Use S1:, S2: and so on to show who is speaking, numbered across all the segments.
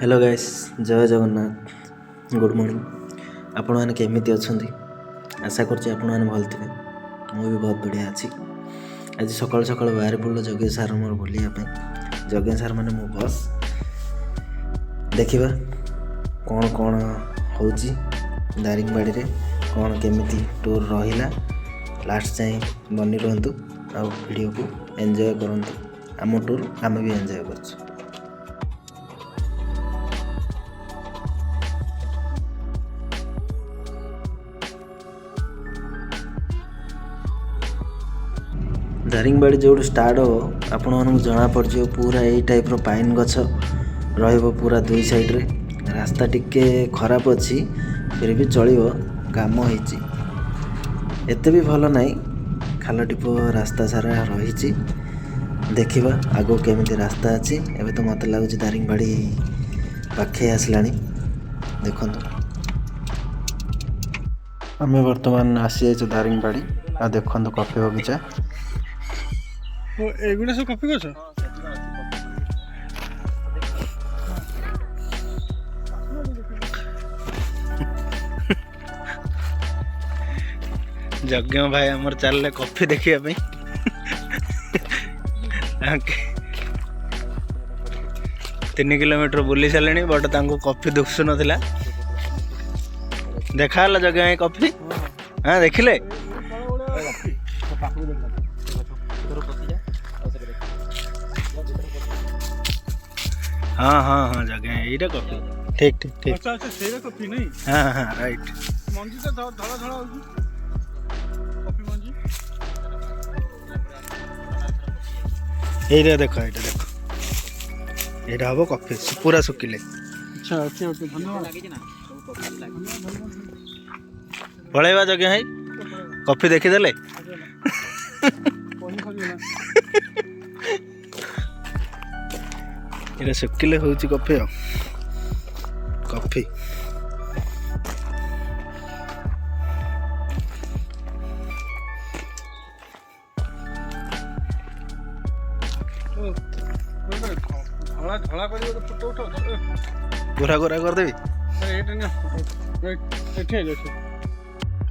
S1: Hello guys, जय Jagannath. Good morning. आपण मैंने केमिति अछंती? आशा करछि आपण मैंने भल थिबे। मु भी बहुत बढ़िया अछि। आज सकाळ सकाळ बाहर पड़लो जगे सार मोर बुलिया पे। जगे सार माने मो बस देखिबा कौन कौन होउची दारिंगबाड़ी रे, कौन केमिति टूर रहिला। लास्ट जाए बनी रहंतु आ वीडियो को एंजॉय करंतु। आम टूर आम भी एंजॉय करछु। दारिंगबाड़ी जो स्टार्ट हो आपण जना पड़ो पूरा यही टाइप रो पाइन गछ रहिबो पूरा दुई साइड रे। रास्ता टिके खराब अच्छी फिर भी चलिबो, काम होईची एते भी भल नाई। खाल टिपो रास्ता सारा रही। देखिबा आगो केमिति रास्ता अच्छी। एबे तो मते लागुची दारिंगबाड़ी पाखे आसलानी। देखंतु आमे वर्तमान आसी जाइछु दारिंगबाड़ी। आ देखंतु कॉफी बगीचा।
S2: एगुड़ा सब कॉफी गछ
S3: यज्ञ भाई आमर चलले कॉफी देखिया पे 3 किलोमीटर बुली सारे बट तांको कॉफी दुखसु नथिला। देखा हला यज्ञ भाई कॉफी? हाँ देखिले? हाँ हाँ हाँ यज्ञ यहीटा कॉफी। ठीक ठीक ठीक।
S2: अच्छा अच्छा सेरा कॉफी नहीं।
S3: हाँ हाँ राइट।
S2: मंजी तो धड़ा धड़ा होगी कॉफी मंजी।
S3: यही देखो ये देखो ये हम कॉफी पूरा सुखिले।
S2: अच्छा ओके ओके धन्यवाद।
S3: पलैबा यज्ञ भाई कॉफी देखीदेले। ये सुखिले हूँ कॉफी आ कॉफी
S2: धड़ा धड़ा कर फोटो उठाओ।
S3: गोरा गोरा करदेवी।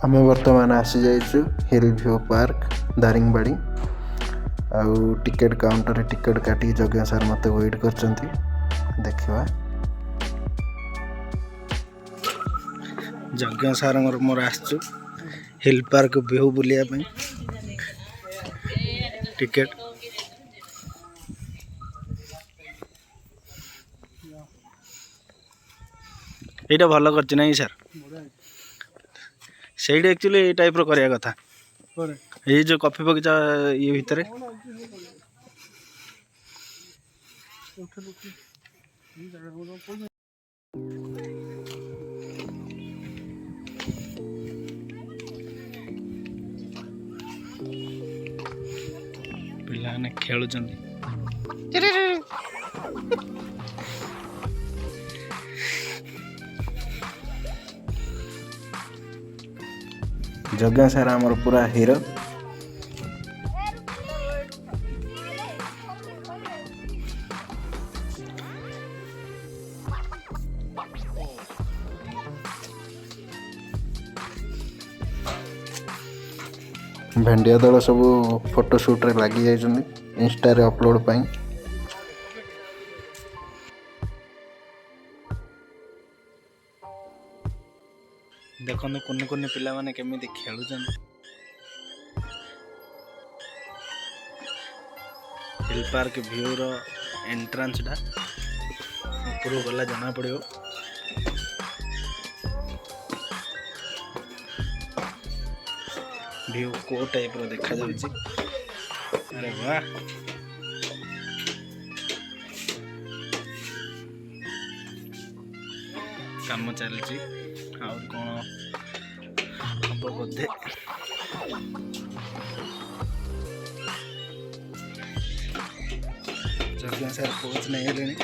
S1: आमे वर्तमान आसी जाइछु हिल व्यू पार्क दारिंगबाड़ी। आउ टिकेट काउंटर रे टिकेट काटी जगह सार मते वेट करचंती। देखिबा
S3: यज्ञ सार मोर आसचु हिल पार्क व्यू बुलिया पे टिकेट। এইটা ভালো করছে না স্যার? সেইটা एक्चुअली এই টাইপ র করিয়া কথা। এই যে কফি বগিচা ইয়ে ভিতরে ପିଲାମାନେ ଖେଳୁଛନ୍ତି।
S1: जगह सारा हमर पूरा हीरो। भेंडिया दल सब फोटोशूट रे लगी जाइछन्ती इंस्टा रे अपलोड पाई।
S3: देखो कुन्नी कुन्नी पिला माने केमिति खेलुछन। हिल पार्क व्यू रो एंट्रेंस डा ऊपर गला जाना पड़ियो। व्यू को टाइप रो देखा जाउची। अरे वाह काम चलची और कौन हम बोधे जगह सार पहुँच नहीं है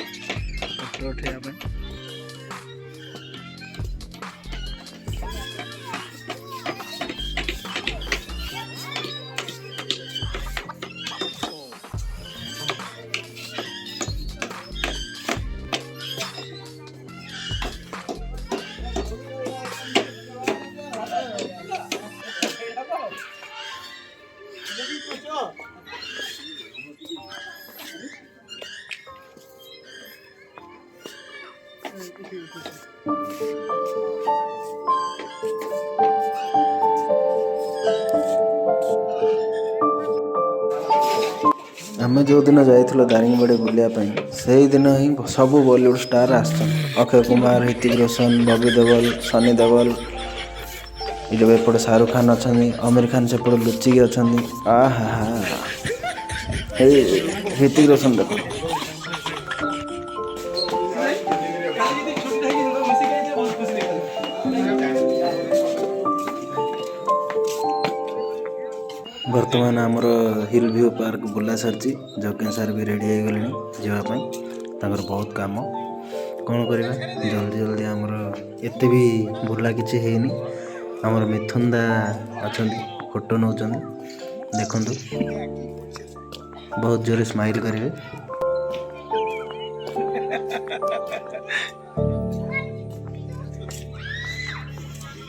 S3: फोटो उठेगा।
S1: ଆମେ ଯେଉଁଦିନ ଯାଇଥିଲୁ ଦାରିଙ୍ଗବାଡ଼ି ବୁଲିବା ପାଇଁ ସେଇଦିନ ହିଁ ସବୁ ବଲିଉଡ଼ ଷ୍ଟାର ଆସିଛନ୍ତି। ଅକ୍ଷୟ କୁମାର, ହ୍ରିତିକ ରୋଶନ, ବବି ଦେଓଲ, ସନି ଦେଓଲ, ଏଇଠି ଏପଟେ ଶାହରୁଖ ଖାନ ଅଛନ୍ତି, ଅମିର ଖାନ ସେପଟେ ଲୁଚିକି ଅଛନ୍ତି। ଆହା ହା ଏଇ ହ୍ରିତିକ ରୋଶନ ଦେଖ। ବର୍ତ୍ତମାନ ଆମର ହିଲ୍ ଭ୍ୟୁ ପାର୍କ ବୁଲା ସାରିଛି। ଯଜ୍ଞ ସାର୍ ବି ରେଡ଼ି ହେଇଗଲେଣି ଯିବା ପାଇଁ। ତାଙ୍କର ବହୁତ କାମ, କ'ଣ କରିବା ଜଲ୍ଦି ଜଲ୍ଦି ଆମର ଏତେ ବି ବୁଲା କିଛି ହେଇନି। ଆମର ମିଥୁନ ଦା ଅଛନ୍ତି, ଫଟୋ ନେଉଛନ୍ତି, ଦେଖନ୍ତୁ ବହୁତ ଜୋରେ ସ୍ମାଇଲ୍ କରିବେ।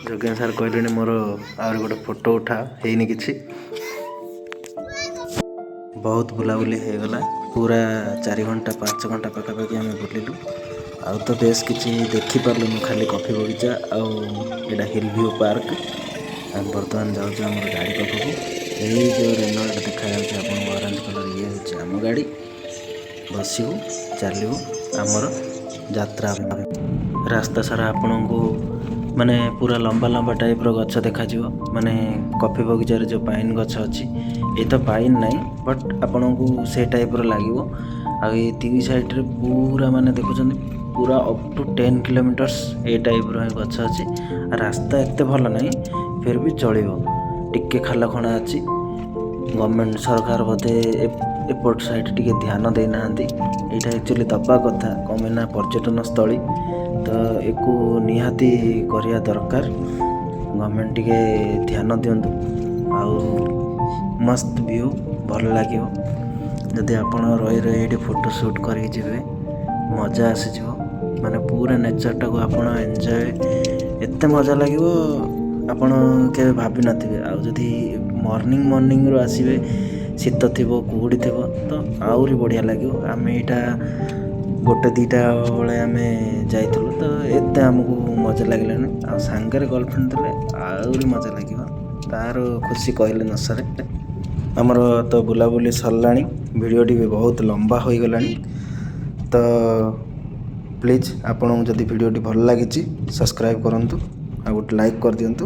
S1: ଯଜ୍ଞ ସାର୍ କହିଲେଣି ମୋର ଆହୁରି ଗୋଟେ ଫଟୋ ଉଠା, ହେଇନି କିଛି। ବହୁତ ବୁଲାବୁଲି ହେଇଗଲା, ପୁରା 4 ଘଣ୍ଟା 5 ଘଣ୍ଟା ପାଖାପାଖି ଆମେ ବୁଲିଲୁ। ଆଉ ତ ବେଶ କିଛି ଦେଖିପାରିଲୁନୁ, ଖାଲି କଫି ବଗିଚା ଆଉ ଏଇଟା ହିଲ୍ ଭ୍ୟୁ ପାର୍କ। ଆମେ ବର୍ତ୍ତମାନ ଯାଉଛୁ ଆମର ଗାଡ଼ି ପାଖକୁ। ଏଇ ଯେଉଁ ରେନଲ୍ଟ ଦେଖାଯାଉଛି ଆପଣଙ୍କୁ ଅରେଞ୍ଜ କଲର୍, ଇଏ ହେଉଛି ଆମ ଗାଡ଼ି। ବସିବୁ, ଚାଲିବୁ ଆମର ଯାତ୍ରା। ରାସ୍ତା ସାରା ଆପଣଙ୍କୁ ମାନେ ପୁରା ଲମ୍ବା ଲମ୍ବା ଟାଇପ୍ର ଗଛ ଦେଖାଯିବ। ମାନେ କଫି ବଗିଚାରେ ଯେଉଁ ପାଇନ୍ ଗଛ ଅଛି, ଏ ତ ପାଇନ୍ ନାହିଁ ବଟ୍ ଆପଣଙ୍କୁ ସେ ଟାଇପ୍ର ଲାଗିବ। ଆଉ ଏଇ 3 ସାଇଡ଼୍ରେ ପୁରା ମାନେ ଦେଖୁଛନ୍ତି ପୁରା ଅପ୍ ଟୁ 10 କିଲୋମିଟର୍ସ ଏ ଟାଇପ୍ର ଗଛ ଅଛି। ରାସ୍ତା ଏତେ ଭଲ ନାହିଁ, ଫିର୍ ବି ଚଳିବ, ଟିକେ ଖାଲ ଖଣା ଅଛି। ଗଭର୍ଣ୍ଣମେଣ୍ଟ ସରକାର ବୋଧେ ଏପଟ ସାଇଡ଼୍ ଟିକେ ଧ୍ୟାନ ଦେଇନାହାନ୍ତି। ଏଇଟା ଆକ୍ଚୁଆଲି ଦେବା କଥା, କ'ଣ ପାଇଁ ନା ପର୍ଯ୍ୟଟନ ସ୍ଥଳୀ ତ ଏକୁ ନିହାତି କରିବା ଦରକାର। ଗଭର୍ଣ୍ଣମେଣ୍ଟ ଟିକେ ଧ୍ୟାନ ଦିଅନ୍ତୁ। ଆଉ ମସ୍ତ ଭିୟୁ, ଭଲ ଲାଗିବ। ଯଦି ଆପଣ ରହି ଏଇଠି ଫଟୋ ସୁଟ୍ କରିକି ଯିବେ, ମଜା ଆସିଯିବ। ମାନେ ପୁରା ନେଚରଟାକୁ ଆପଣ ଏନ୍ଜୟ, ଏତେ ମଜା ଲାଗିବ ଆପଣ କେବେ ଭାବିନଥିବେ। ଆଉ ଯଦି ମର୍ଣ୍ଣିଂରୁ ଆସିବେ, ଶୀତ ଥିବ, କୁହୁଡ଼ି ଥିବ, ତ ଆହୁରି ବଢ଼ିଆ ଲାଗିବ। ଆମେ ଏଇଟା 1-2ଟା ବେଳେ ଆମେ ଯାଇଥିଲୁ, ତ ଏତେ ଆମକୁ ମଜା ଲାଗିଲାନି। ଆଉ ସାଙ୍ଗରେ ଗର୍ଲଫ୍ରେଣ୍ଡ ଥିଲେ ଆହୁରି ମଜା ଲାଗିବ, ତାର ଖୁସି କହିଲେ ନ ସରେ। ଆମର ତ ବୁଲାବୁଲି ସରିଲାଣି, ଭିଡ଼ିଓଟି ବି ବହୁତ ଲମ୍ବା ହୋଇଗଲାଣି। ତ ପ୍ଲିଜ୍ ଆପଣଙ୍କୁ ଯଦି ଭିଡ଼ିଓଟି ଭଲ ଲାଗିଛି ସବସ୍କ୍ରାଇବ୍ କରନ୍ତୁ ଆଉ ଗୋଟେ ଲାଇକ୍ କରିଦିଅନ୍ତୁ।